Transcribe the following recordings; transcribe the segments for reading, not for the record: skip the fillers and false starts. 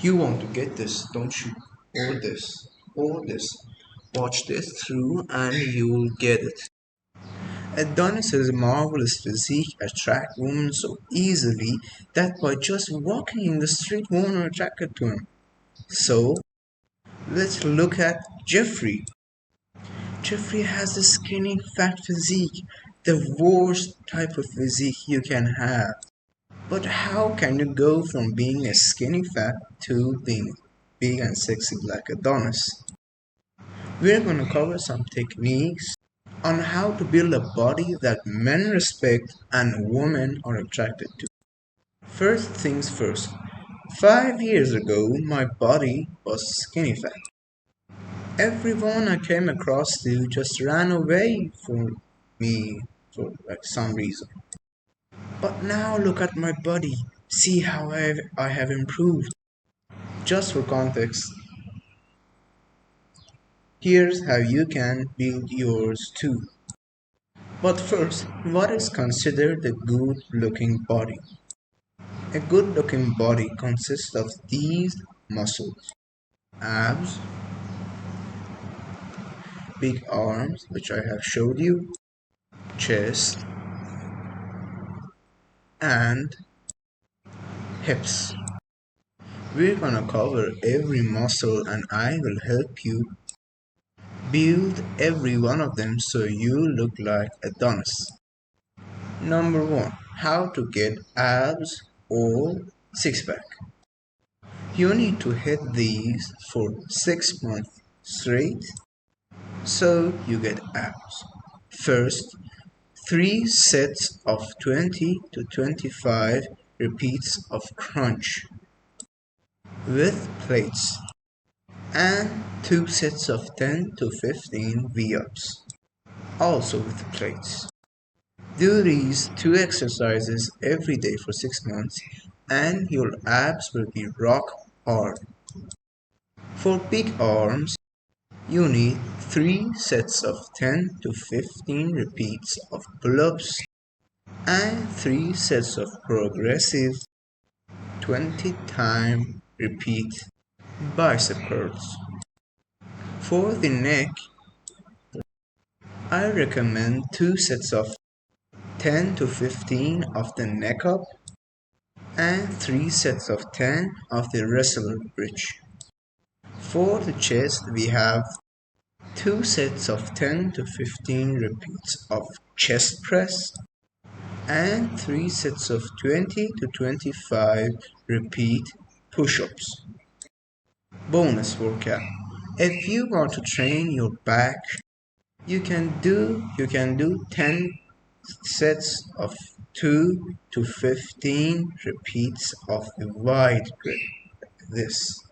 You want to get this, don't you? Or this, or this. Watch this through and you'll get it. Adonis's marvelous physique attracts women so easily that by just walking in the street, women are attracted to him. So, let's look at Jeffrey. Jeffrey has a skinny fat physique, the worst type of physique you can have. But how can you go from being a skinny fat to being big and sexy like Adonis? We're gonna cover some techniques on how to build a body that men respect and women are attracted to. First things first, 5 years ago my body was skinny fat. Everyone I came across to just ran away from me for like some reason. But now look at my body. See how I have improved. Just for context, here's how you can build yours too. But first, what is considered a good looking body? A good looking body consists of these muscles: abs, big arms, which I have showed you, chest, and hips. We're gonna cover every muscle and I will help you build every one of them so you look like Adonis. Number one, how to get abs or six pack. You need to hit these for 6 months straight so you get abs. First, 3 sets of 20 to 25 repeats of crunch with plates and 2 sets of 10 to 15 V-ups also with plates. Do these 2 exercises every day for 6 months and your abs will be rock hard. For big arms, you need 3 sets of 10 to 15 repeats of pull-ups and 3 sets of progressive 20 time repeat bicep curls. For the neck, I recommend 2 sets of 10 to 15 of the neck up and 3 sets of 10 of the wrestler bridge. For the chest, we have 2 sets of 10 to 15 repeats of chest press and 3 sets of 20 to 25 repeat push-ups. Bonus workout. If you want to train your back, you can do 10 sets of 2 to 15 repeats of the wide grip, this,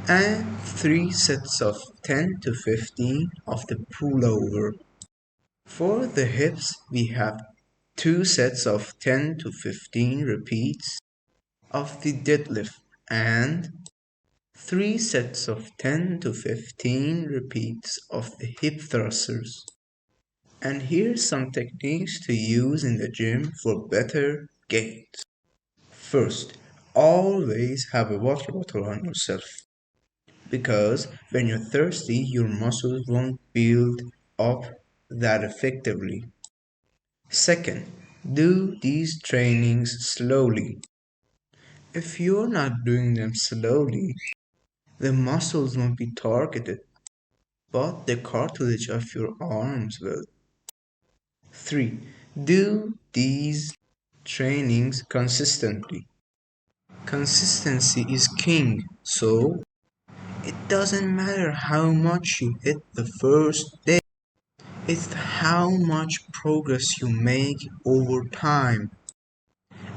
and 3 sets of 10 to 15 of the pullover. For the hips, we have 2 sets of 10 to 15 repeats of the deadlift and 3 sets of 10 to 15 repeats of the hip thrusters. And here's some techniques to use in the gym for better gains. First, always have a water bottle on yourself because when you're thirsty, your muscles won't build up that effectively. Second, do these trainings slowly. If you're not doing them slowly, the muscles won't be targeted, but the cartilage of your arms will. 3. Do these trainings consistently. Consistency is king, so it doesn't matter how much you hit the first day, it's how much progress you make over time.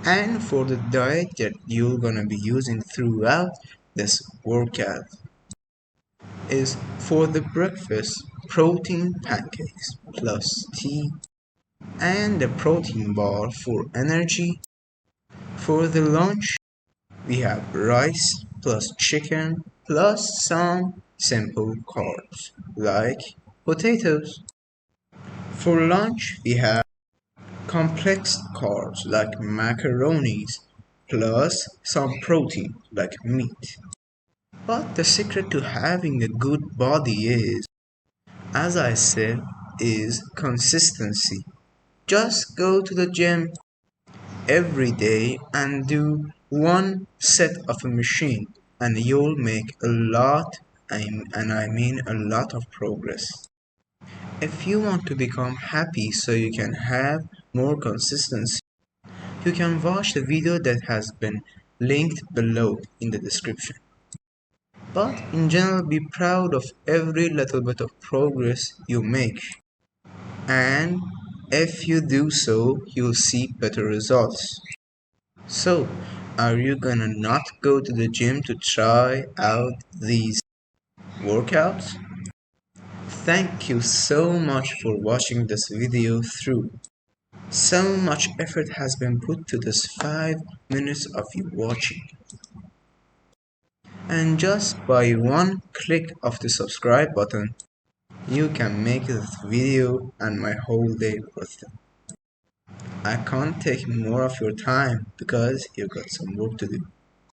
And for the diet that you're gonna be using throughout this workout is for the breakfast protein pancakes plus tea and a protein bar for energy. For the lunch we have rice plus chicken plus some simple carbs like potatoes. For lunch we have complex carbs like macaronis, plus some protein like meat. But the secret to having a good body is, as I said, is consistency. Just go to the gym every day and do one set of a machine and you'll make a lot, and I mean a lot of progress. If you want to become happy so you can have more consistency, you can watch the video that has been linked below in the description. But in general, be proud of every little bit of progress you make. And if you do so, you'll see better results. So, are you gonna not go to the gym to try out these workouts? Thank you so much for watching this video through. So much effort has been put to this 5 minutes of you watching. And just by one click of the subscribe button, you can make this video and my whole day worth it. I can't take more of your time because you've got some work to do.